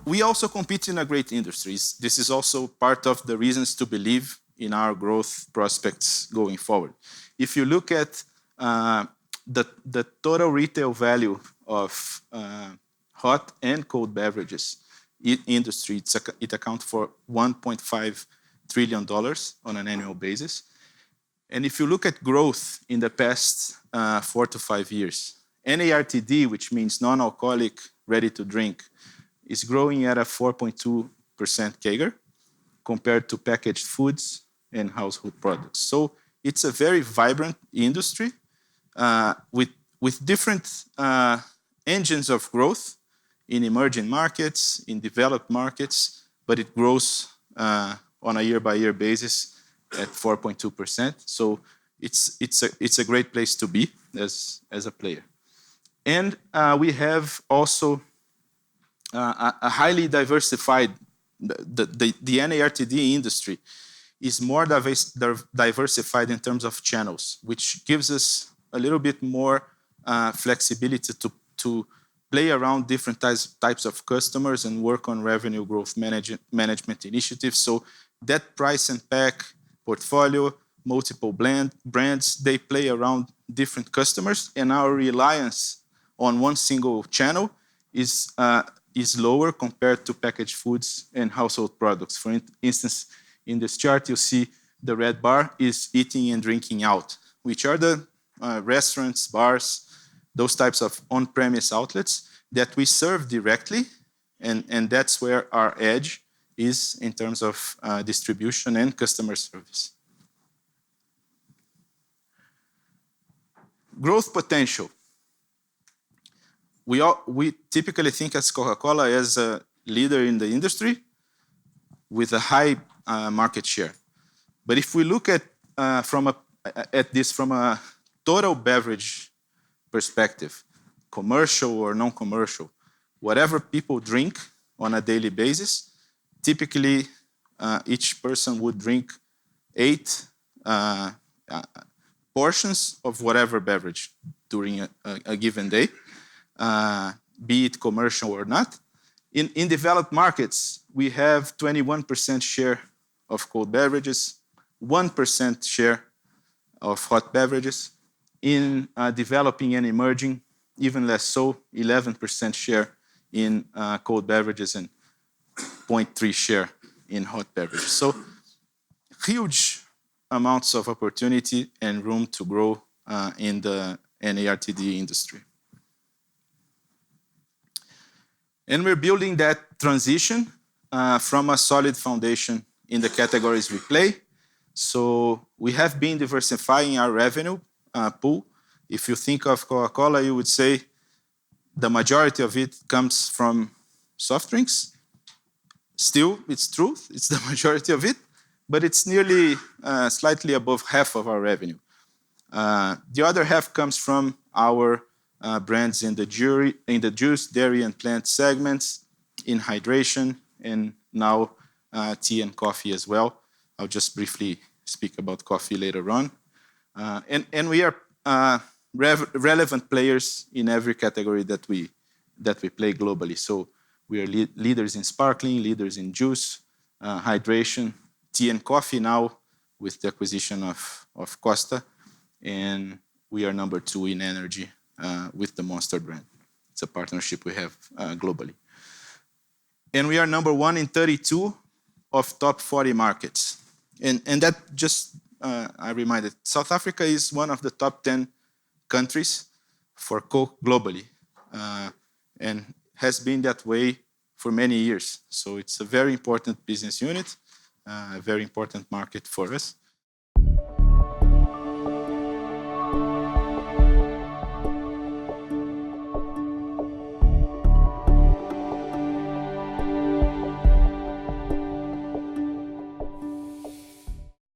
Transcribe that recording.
We also compete in a great industries. This is also part of the reasons to believe in our growth prospects going forward. If you look at the total retail value of hot and cold beverages industry, it accounts for $1.5 trillion on an annual basis. And if you look at growth in the past 4 to 5 years, NARTD, which means non-alcoholic ready-to-drink, is growing at a 4.2% CAGR compared to packaged foods and household products. So it's a very vibrant industry with different engines of growth in emerging markets, in developed markets, but it grows on a year-by-year basis at 4.2%. So it's a great place to be as a player. And we have also a highly diversified, the NARTD industry is more diversified in terms of channels, which gives us a little bit more flexibility to play around different types of customers and work on revenue growth management initiatives. So that price and pack portfolio, multiple brands, they play around different customers, and our reliance on one single channel is lower compared to packaged foods and household products. For instance, in this chart, you see the red bar is eating and drinking out, which are the restaurants, bars, those types of on-premise outlets that we serve directly, and that's where our edge is in terms of distribution and customer service. Growth potential. We typically think as Coca-Cola as a leader in the industry with a high market share. But if we look at this from a total beverage perspective, commercial or non-commercial, whatever people drink on a daily basis, typically each person would drink 8 portions of whatever beverage during a given day, be it commercial or not. In developed markets, we have 21% share of cold beverages, 1% share of hot beverages. In developing and emerging, even less so, 11% share in cold beverages and 0.3 share in hot beverages. So huge amounts of opportunity and room to grow in the NARTD industry. And we're building that transition from a solid foundation in the categories we play. So we have been diversifying our revenue pool. If you think of Coca-Cola, you would say the majority of it comes from soft drinks. Still, it's true, it's the majority of it, but it's nearly slightly above half of our revenue. The other half comes from our brands in the juice, dairy, and plant segments, in hydration, and now tea and coffee as well. I'll just briefly speak about coffee later on. And we are relevant players in every category that we play globally. So we are leaders in sparkling, leaders in juice, hydration, tea and coffee now with the acquisition of Costa, and we are number 2 in energy with the Monster brand. It's a partnership we have globally. And we are number 1 in 32 of top 40 markets. And that just, I reminded, South Africa is one of the top 10 countries for Coke globally, and has been that way for many years. So it's a very important business unit, a very important market for us.